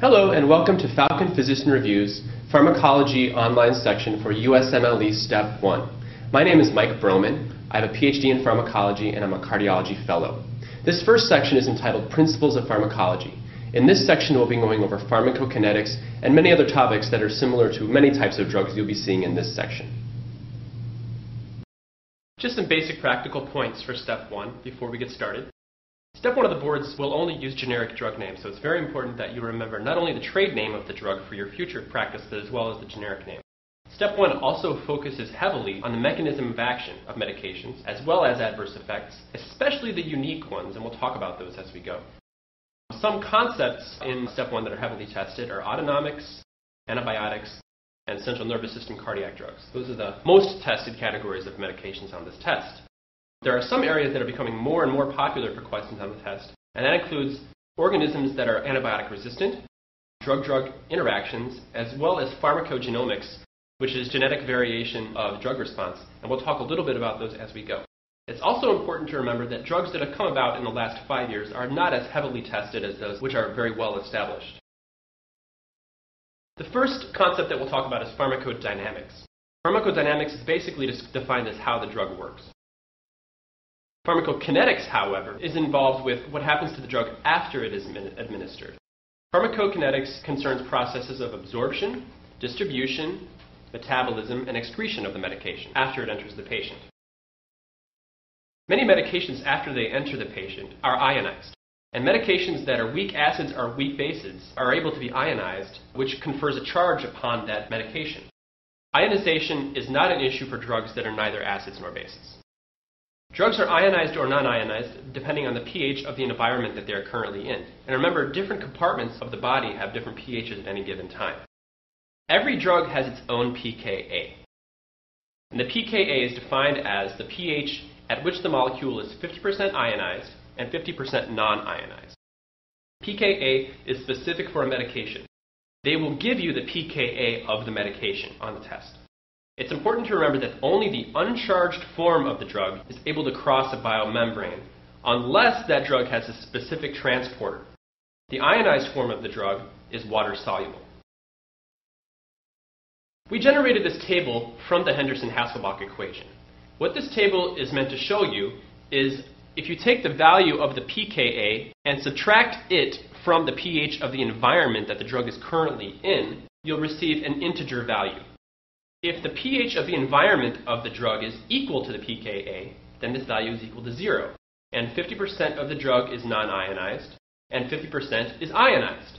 Hello and welcome to Falcon Physician Review's Pharmacology online section for USMLE Step 1. My name is Mike Broman. I have a PhD in pharmacology and I'm a cardiology fellow. This first section is entitled Principles of Pharmacology. In this section we'll be going over pharmacokinetics and many other topics that are similar to many types of drugs you'll be seeing in this section. Just some basic practical points for Step 1 before we get started. Step 1 of the boards will only use generic drug names, so it's very important that you remember not only the trade name of the drug for your future practice, but as well as the generic name. Step 1 also focuses heavily on the mechanism of action of medications, as well as adverse effects, especially the unique ones, and we'll talk about those as we go. Some concepts in Step 1 that are heavily tested are autonomics, antibiotics, and central nervous system cardiac drugs. Those are the most tested categories of medications on this test. There are some areas that are becoming more and more popular for questions on the test, and that includes organisms that are antibiotic resistant, drug-drug interactions, as well as pharmacogenomics, which is genetic variation of drug response, and we'll talk a little bit about those as we go. It's also important to remember that drugs that have come about in the last 5 years are not as heavily tested as those which are very well established. The first concept that we'll talk about is pharmacodynamics. Pharmacodynamics is basically defined as how the drug works. Pharmacokinetics, however, is involved with what happens to the drug after it is administered. Pharmacokinetics concerns processes of absorption, distribution, metabolism, and excretion of the medication after it enters the patient. Many medications after they enter the patient are ionized, and medications that are weak acids or weak bases are able to be ionized, which confers a charge upon that medication. Ionization is not an issue for drugs that are neither acids nor bases. Drugs are ionized or non-ionized depending on the pH of the environment that they are currently in. And remember, different compartments of the body have different pHs at any given time. Every drug has its own pKa. And the pKa is defined as the pH at which the molecule is 50% ionized and 50% non-ionized. pKa is specific for a medication. They will give you the pKa of the medication on the test. It's important to remember that only the uncharged form of the drug is able to cross a biomembrane, unless that drug has a specific transporter. The ionized form of the drug is water-soluble. We generated this table from the Henderson-Hasselbalch equation. What this table is meant to show you is if you take the value of the pKa and subtract it from the pH of the environment that the drug is currently in, you'll receive an integer value. If the pH of the environment of the drug is equal to the pKa, then this value is equal to 0. And 50% of the drug is non-ionized, and 50% is ionized.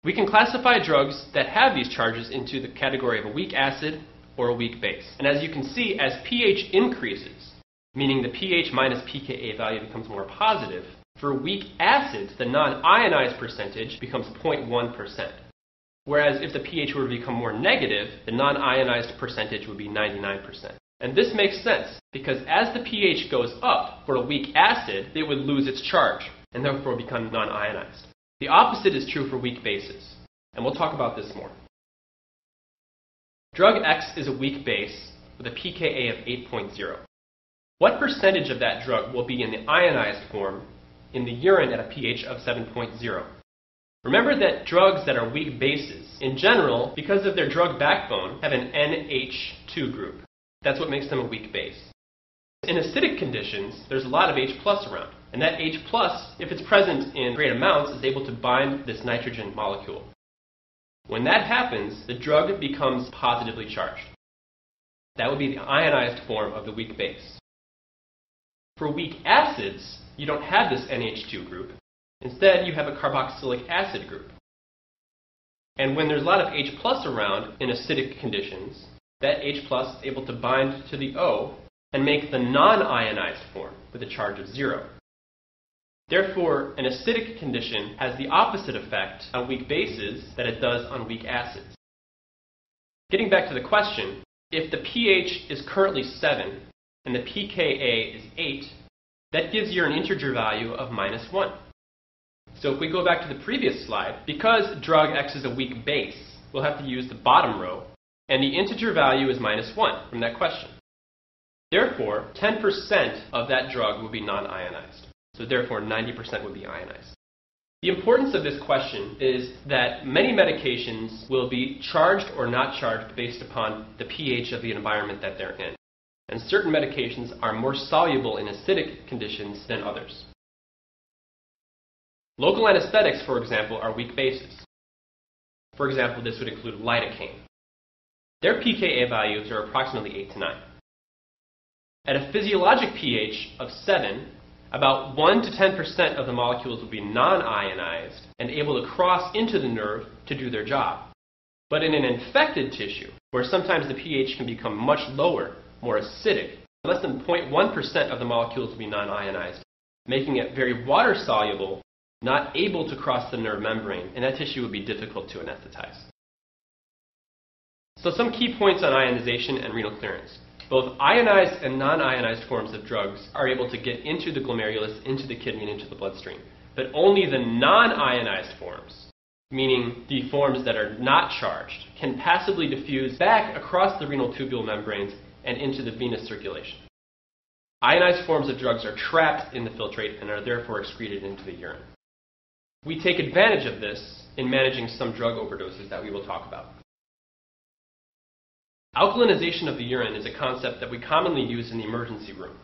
We can classify drugs that have these charges into the category of a weak acid or a weak base. And as you can see, as pH increases, meaning the pH minus pKa value becomes more positive, for weak acids, the non-ionized percentage becomes 0.1%. Whereas if the pH were to become more negative, the non-ionized percentage would be 99%. And this makes sense, because as the pH goes up for a weak acid, it would lose its charge, and therefore become non-ionized. The opposite is true for weak bases, and we'll talk about this more. Drug X is a weak base with a pKa of 8.0. What percentage of that drug will be in the ionized form in the urine at a pH of 7.0? Remember that drugs that are weak bases, in general, because of their drug backbone, have an NH2 group. That's what makes them a weak base. In acidic conditions, there's a lot of H+ around, and that H+, if it's present in great amounts, is able to bind this nitrogen molecule. When that happens, the drug becomes positively charged. That would be the ionized form of the weak base. For weak acids, you don't have this NH2 group. Instead, you have a carboxylic acid group. And when there's a lot of H+ around in acidic conditions, that H+ is able to bind to the O and make the non-ionized form with a charge of 0. Therefore, an acidic condition has the opposite effect on weak bases that it does on weak acids. Getting back to the question, if the pH is currently 7 and the pKa is 8, that gives you an integer value of -1. So if we go back to the previous slide, because drug X is a weak base, we'll have to use the bottom row, and the integer value is -1 from that question. Therefore, 10% of that drug will be non-ionized. So therefore, 90% would be ionized. The importance of this question is that many medications will be charged or not charged based upon the pH of the environment that they're in. And certain medications are more soluble in acidic conditions than others. Local anesthetics, for example, are weak bases. For example, this would include lidocaine. Their pKa values are approximately 8 to 9. At a physiologic pH of 7, about 1 to 10% of the molecules will be non-ionized and able to cross into the nerve to do their job. But in an infected tissue, where sometimes the pH can become much lower, more acidic, less than 0.1% of the molecules will be non-ionized, making it very water-soluble, not able to cross the nerve membrane, and that tissue would be difficult to anesthetize. So some key points on ionization and renal clearance. Both ionized and non-ionized forms of drugs are able to get into the glomerulus, into the kidney, and into the bloodstream. But only the non-ionized forms, meaning the forms that are not charged, can passively diffuse back across the renal tubule membranes and into the venous circulation. Ionized forms of drugs are trapped in the filtrate and are therefore excreted into the urine. We take advantage of this in managing some drug overdoses that we will talk about. Alkalinization of the urine is a concept that we commonly use in the emergency room.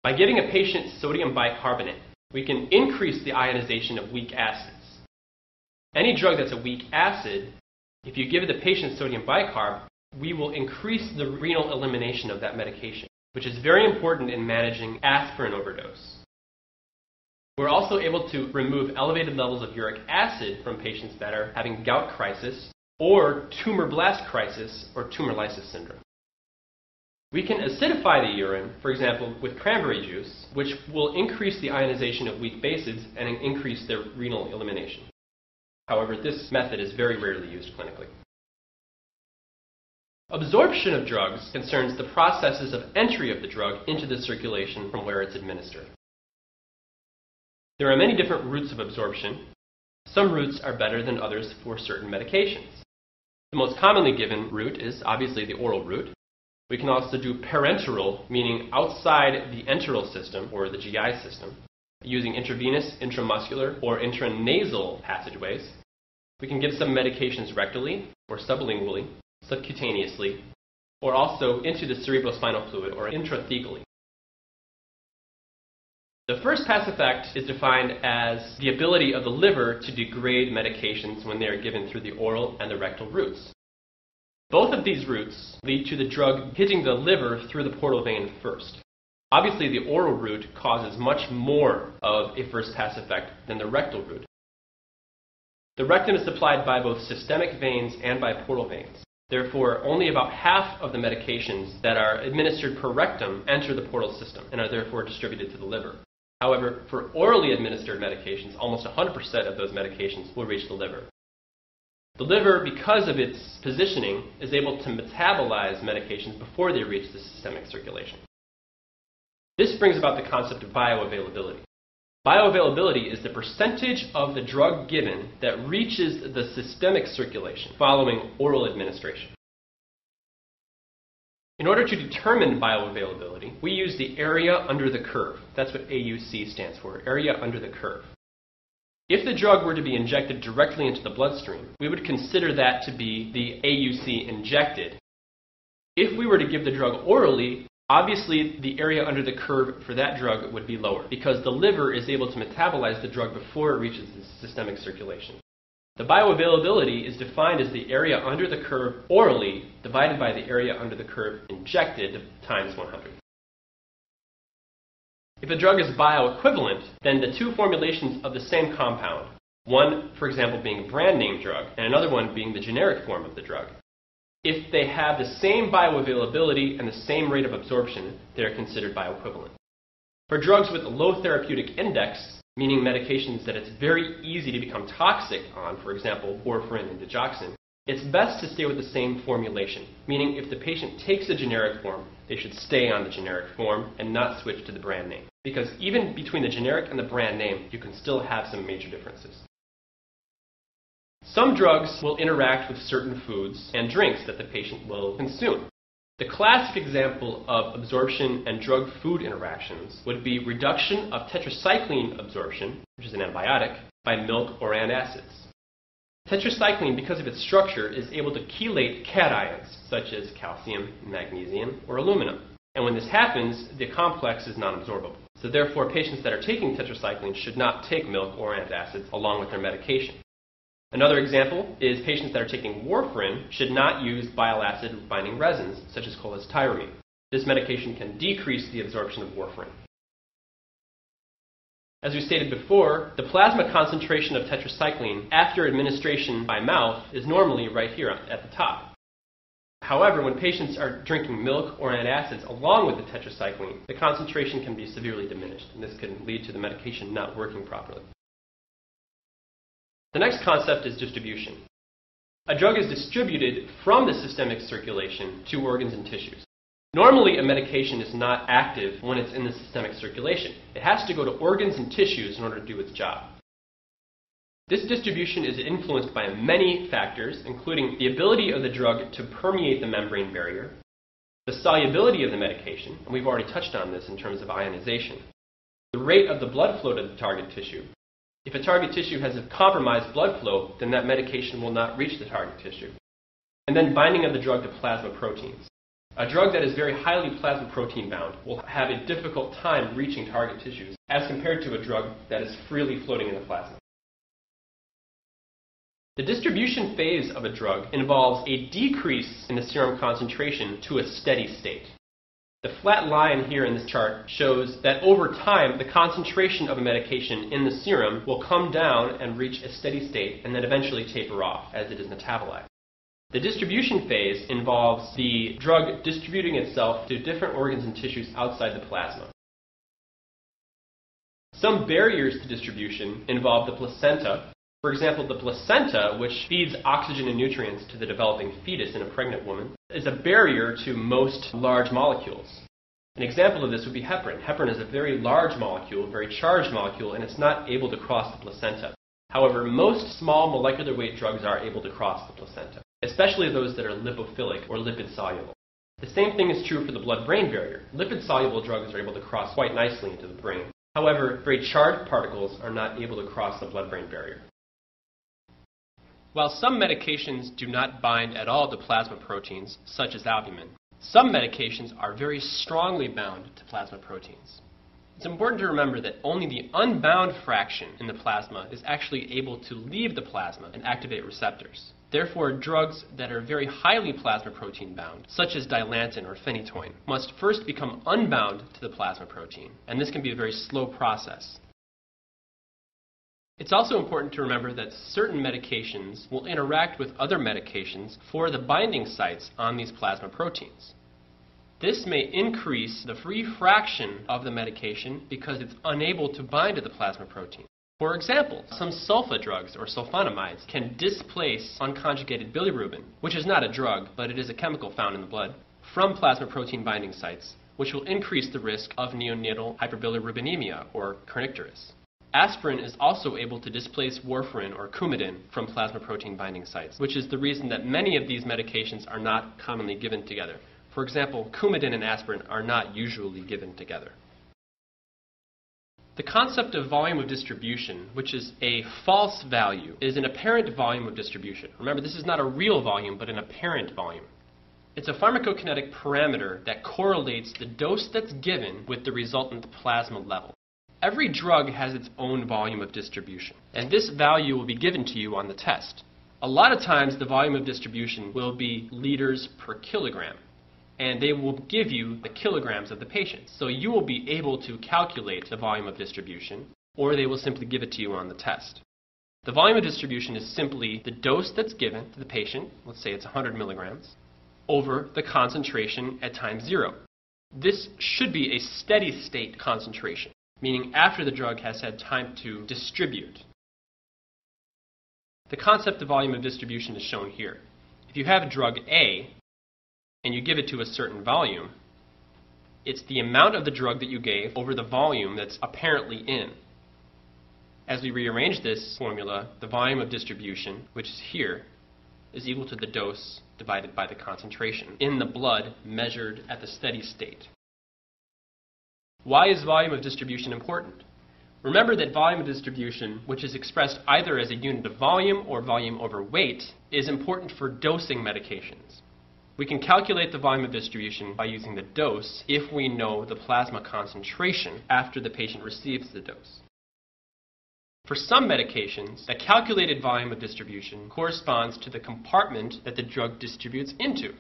By giving a patient sodium bicarbonate, we can increase the ionization of weak acids. Any drug that's a weak acid, if you give the patient sodium bicarb, we will increase the renal elimination of that medication, which is very important in managing aspirin overdose. We're also able to remove elevated levels of uric acid from patients that are having gout crisis, or tumor blast crisis, or tumor lysis syndrome. We can acidify the urine, for example, with cranberry juice, which will increase the ionization of weak bases and increase their renal elimination. However, this method is very rarely used clinically. Absorption of drugs concerns the processes of entry of the drug into the circulation from where it's administered. There are many different routes of absorption. Some routes are better than others for certain medications. The most commonly given route is obviously the oral route. We can also do parenteral, meaning outside the enteral system or the GI system, using intravenous, intramuscular, or intranasal passageways. We can give some medications rectally or sublingually, subcutaneously, or also into the cerebrospinal fluid or intrathecally. The first pass effect is defined as the ability of the liver to degrade medications when they are given through the oral and the rectal routes. Both of these routes lead to the drug hitting the liver through the portal vein first. Obviously, the oral route causes much more of a first pass effect than the rectal route. The rectum is supplied by both systemic veins and by portal veins. Therefore, only about half of the medications that are administered per rectum enter the portal system and are therefore distributed to the liver. However, for orally administered medications, almost 100% of those medications will reach the liver. The liver, because of its positioning, is able to metabolize medications before they reach the systemic circulation. This brings about the concept of bioavailability. Bioavailability is the percentage of the drug given that reaches the systemic circulation following oral administration. In order to determine bioavailability, we use the area under the curve. That's what AUC stands for, area under the curve. If the drug were to be injected directly into the bloodstream, we would consider that to be the AUC injected. If we were to give the drug orally, obviously the area under the curve for that drug would be lower because the liver is able to metabolize the drug before it reaches the systemic circulation. The bioavailability is defined as the area under the curve orally divided by the area under the curve injected times 100. If a drug is bioequivalent, then the two formulations of the same compound, one, for example, being a brand name drug and another one being the generic form of the drug, if they have the same bioavailability and the same rate of absorption, they are considered bioequivalent. For drugs with a low therapeutic index, meaning medications that it's very easy to become toxic on, for example, warfarin and digoxin, it's best to stay with the same formulation, meaning if the patient takes a generic form, they should stay on the generic form and not switch to the brand name. Because even between the generic and the brand name, you can still have some major differences. Some drugs will interact with certain foods and drinks that the patient will consume. The classic example of absorption and drug-food interactions would be reduction of tetracycline absorption, which is an antibiotic, by milk or antacids. Tetracycline, because of its structure, is able to chelate cations, such as calcium, magnesium, or aluminum. And when this happens, the complex is non-absorbable. So therefore, patients that are taking tetracycline should not take milk or antacids along with their medication. Another example is patients that are taking warfarin should not use bile acid binding resins, such as cholestyramine. This medication can decrease the absorption of warfarin. As we stated before, the plasma concentration of tetracycline after administration by mouth is normally right here at the top. However, when patients are drinking milk or antacids along with the tetracycline, the concentration can be severely diminished, and this can lead to the medication not working properly. The next concept is distribution. A drug is distributed from the systemic circulation to organs and tissues. Normally, a medication is not active when it's in the systemic circulation. It has to go to organs and tissues in order to do its job. This distribution is influenced by many factors, including the ability of the drug to permeate the membrane barrier, the solubility of the medication, and we've already touched on this in terms of ionization, the rate of the blood flow to the target tissue. If a target tissue has a compromised blood flow, then that medication will not reach the target tissue. And then binding of the drug to plasma proteins. A drug that is very highly plasma protein bound will have a difficult time reaching target tissues as compared to a drug that is freely floating in the plasma. The distribution phase of a drug involves a decrease in the serum concentration to a steady state. The flat line here in this chart shows that over time, the concentration of a medication in the serum will come down and reach a steady state and then eventually taper off as it is metabolized. The distribution phase involves the drug distributing itself to different organs and tissues outside the plasma. Some barriers to distribution involve the placenta. For example, the placenta, which feeds oxygen and nutrients to the developing fetus in a pregnant woman, is a barrier to most large molecules. An example of this would be heparin. Heparin is a very large molecule, very charged molecule, and it's not able to cross the placenta. However, most small molecular weight drugs are able to cross the placenta, especially those that are lipophilic or lipid-soluble. The same thing is true for the blood-brain barrier. Lipid-soluble drugs are able to cross quite nicely into the brain. However, very charged particles are not able to cross the blood-brain barrier. While some medications do not bind at all to plasma proteins, such as albumin, some medications are very strongly bound to plasma proteins. It's important to remember that only the unbound fraction in the plasma is actually able to leave the plasma and activate receptors. Therefore, drugs that are very highly plasma protein bound, such as dilantin or phenytoin, must first become unbound to the plasma protein, and this can be a very slow process. It's also important to remember that certain medications will interact with other medications for the binding sites on these plasma proteins. This may increase the free fraction of the medication because it's unable to bind to the plasma protein. For example, some sulfa drugs or sulfonamides can displace unconjugated bilirubin, which is not a drug, but it is a chemical found in the blood, from plasma protein binding sites, which will increase the risk of neonatal hyperbilirubinemia or kernicterus. Aspirin is also able to displace warfarin or Coumadin from plasma protein binding sites, which is the reason that many of these medications are not commonly given together. For example, Coumadin and aspirin are not usually given together. The concept of volume of distribution, which is a false value, is an apparent volume of distribution. Remember, this is not a real volume, but an apparent volume. It's a pharmacokinetic parameter that correlates the dose that's given with the resultant plasma level. Every drug has its own volume of distribution, and this value will be given to you on the test. A lot of times the volume of distribution will be liters per kilogram, and they will give you the kilograms of the patient. So you will be able to calculate the volume of distribution, or they will simply give it to you on the test. The volume of distribution is simply the dose that's given to the patient, let's say it's 100 milligrams, over the concentration at time 0. This should be a steady state concentration, meaning after the drug has had time to distribute. The concept of volume of distribution is shown here. If you have drug A and you give it to a certain volume, it's the amount of the drug that you gave over the volume that's apparently in. As we rearrange this formula, the volume of distribution, which is here, is equal to the dose divided by the concentration in the blood measured at the steady state. Why is volume of distribution important? Remember that volume of distribution, which is expressed either as a unit of volume or volume over weight, is important for dosing medications. We can calculate the volume of distribution by using the dose if we know the plasma concentration after the patient receives the dose. For some medications, the calculated volume of distribution corresponds to the compartment that the drug distributes into.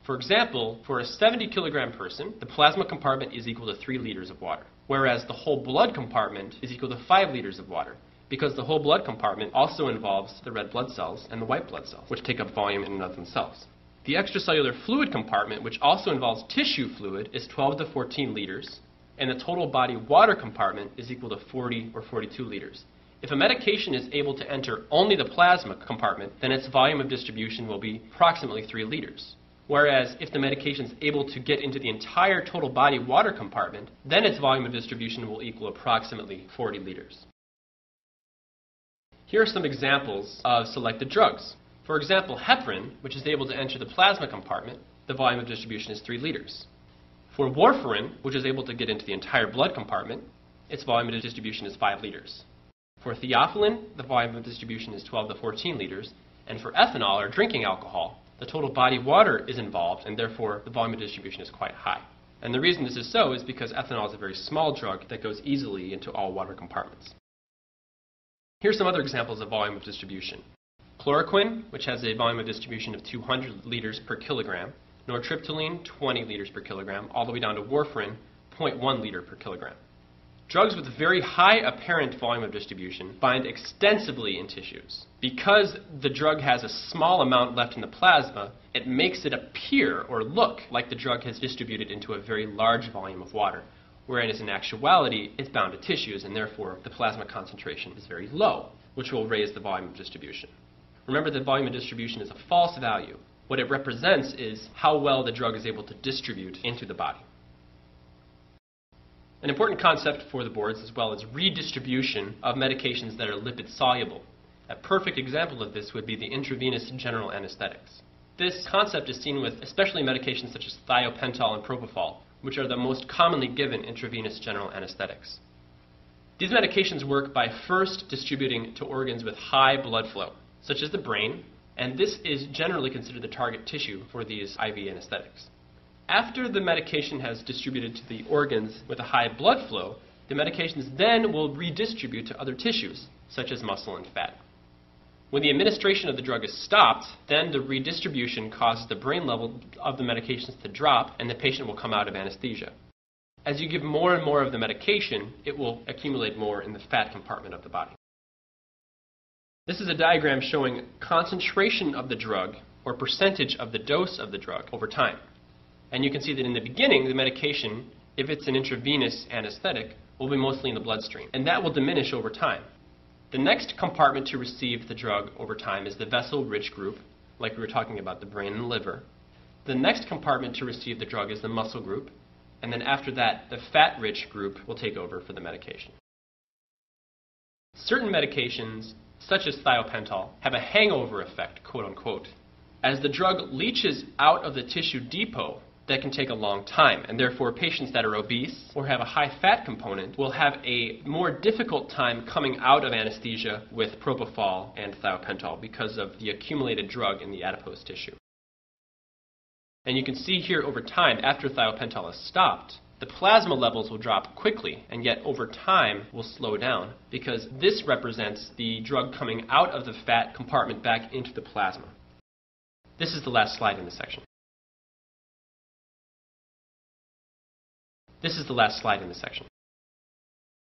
For example, for a 70 kilogram person, the plasma compartment is equal to 3 liters of water, whereas the whole blood compartment is equal to 5 liters of water, because the whole blood compartment also involves the red blood cells and the white blood cells, which take up volume in and of themselves. The extracellular fluid compartment, which also involves tissue fluid, is 12 to 14 liters, and the total body water compartment is equal to 40 or 42 liters. If a medication is able to enter only the plasma compartment, then its volume of distribution will be approximately 3 liters. Whereas if the medication is able to get into the entire total body water compartment, then its volume of distribution will equal approximately 40 liters. Here are some examples of selected drugs. For example, heparin, which is able to enter the plasma compartment, the volume of distribution is 3 liters. For warfarin, which is able to get into the entire blood compartment, its volume of distribution is 5 liters. For theophylline, the volume of distribution is 12 to 14 liters. And for ethanol, or drinking alcohol, the total body water is involved, and therefore the volume of distribution is quite high. And the reason this is so is because ethanol is a very small drug that goes easily into all water compartments. Here's some other examples of volume of distribution. Chloroquine, which has a volume of distribution of 200 liters per kilogram. Nortriptyline, 20 liters per kilogram, all the way down to warfarin, 0.1 liter per kilogram. Drugs with very high apparent volume of distribution bind extensively in tissues. Because the drug has a small amount left in the plasma, it makes it appear or look like the drug has distributed into a very large volume of water, whereas in actuality, it's bound to tissues, and therefore the plasma concentration is very low, which will raise the volume of distribution. Remember that volume of distribution is a false value. What it represents is how well the drug is able to distribute into the body. An important concept for the boards as well is redistribution of medications that are lipid soluble. A perfect example of this would be the intravenous general anesthetics. This concept is seen with especially medications such as thiopental and propofol, which are the most commonly given intravenous general anesthetics. These medications work by first distributing to organs with high blood flow, such as the brain, and this is generally considered the target tissue for these IV anesthetics. After the medication has distributed to the organs with a high blood flow, the medications then will redistribute to other tissues, such as muscle and fat. When the administration of the drug is stopped, then the redistribution causes the brain level of the medications to drop, and the patient will come out of anesthesia. As you give more and more of the medication, it will accumulate more in the fat compartment of the body. This is a diagram showing concentration of the drug, or percentage of the dose of the drug, over time. And you can see that in the beginning, the medication, if it's an intravenous anesthetic, will be mostly in the bloodstream, and that will diminish over time. The next compartment to receive the drug over time is the vessel-rich group, like we were talking about the brain and liver. The next compartment to receive the drug is the muscle group, and then after that, the fat-rich group will take over for the medication. Certain medications, such as thiopental, have a hangover effect, quote-unquote. As the drug leaches out of the tissue depot, that can take a long time, and therefore patients that are obese or have a high fat component will have a more difficult time coming out of anesthesia with propofol and thiopental because of the accumulated drug in the adipose tissue. And you can see here over time, after thiopental is stopped, the plasma levels will drop quickly, and yet over time will slow down because this represents the drug coming out of the fat compartment back into the plasma. This is the last slide in the section. This is the last slide in the section.